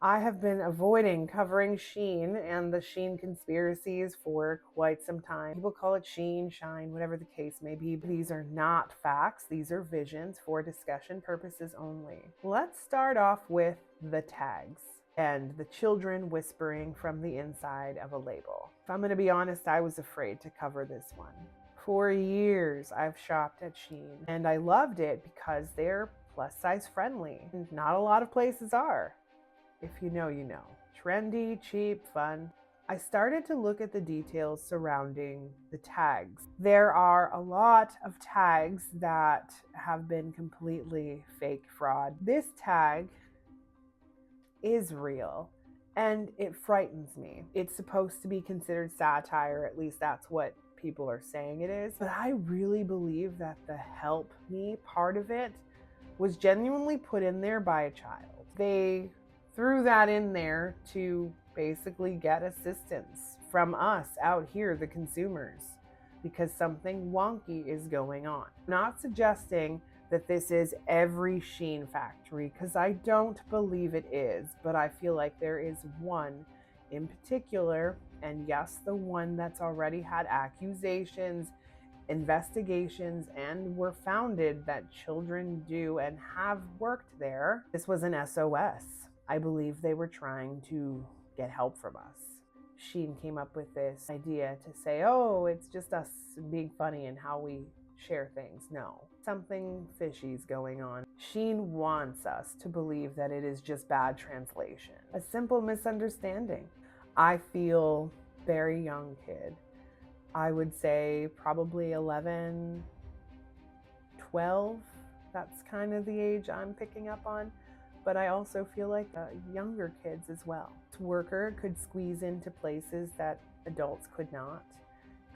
I have been avoiding covering Sheen and the Sheen conspiracies for quite some time. People call it Sheen, Shine, whatever the case may be. These are not facts, these are visions for discussion purposes only. Let's start off with the tags and the children whispering from the inside of a label. If I'm going to be honest, I was afraid to cover this one. For years, I've shopped at Sheen and I loved it because they're plus size friendly. And not a lot of places are. If you know, you know. Trendy, cheap, fun. I started to look at the details surrounding the tags. There are a lot of tags that have been completely fake fraud. This tag is real and it frightens me. It's supposed to be considered satire, at least that's what people are saying it is. But I really believe that the help me part of it was genuinely put in there by a child. They threw that in there to basically get assistance from us out here, the consumers, because something wonky is going on. I'm not suggesting that this is every Sheen factory, because I don't believe it is, but I feel like there is one in particular, and yes, the one that's already had accusations, investigations, and were founded that children do and have worked there. This was an SOS. I believe they were trying to get help from us. Sheen came up with this idea to say, oh, it's just us being funny in how we share things. No, something fishy's going on. Sheen wants us to believe that it is just bad translation, a simple misunderstanding. I feel very young kid. I would say probably 11, 12. That's kind of the age I'm picking up on. But I also feel like younger kids as well. This worker could squeeze into places that adults could not,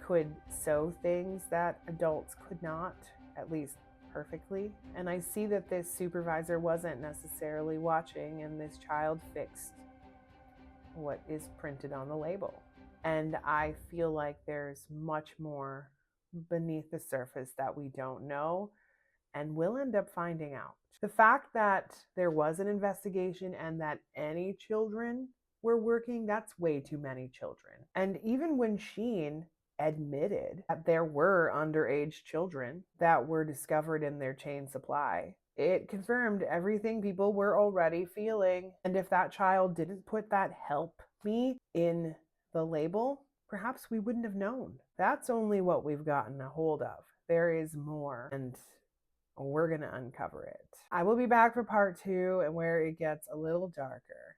could sew things that adults could not, at least perfectly. And I see that this supervisor wasn't necessarily watching, and this child fixed what is printed on the label. And I feel like there's much more beneath the surface that we don't know and we'll end up finding out. The fact that there was an investigation and that any children were working, that's way too many children. And even when Sheen admitted that there were underage children that were discovered in their chain supply, it confirmed everything people were already feeling. And if that child didn't put that help me in the label, perhaps we wouldn't have known. That's only what we've gotten a hold of. There is more, and we're going to uncover it. I will be back for part 2 and where it gets a little darker.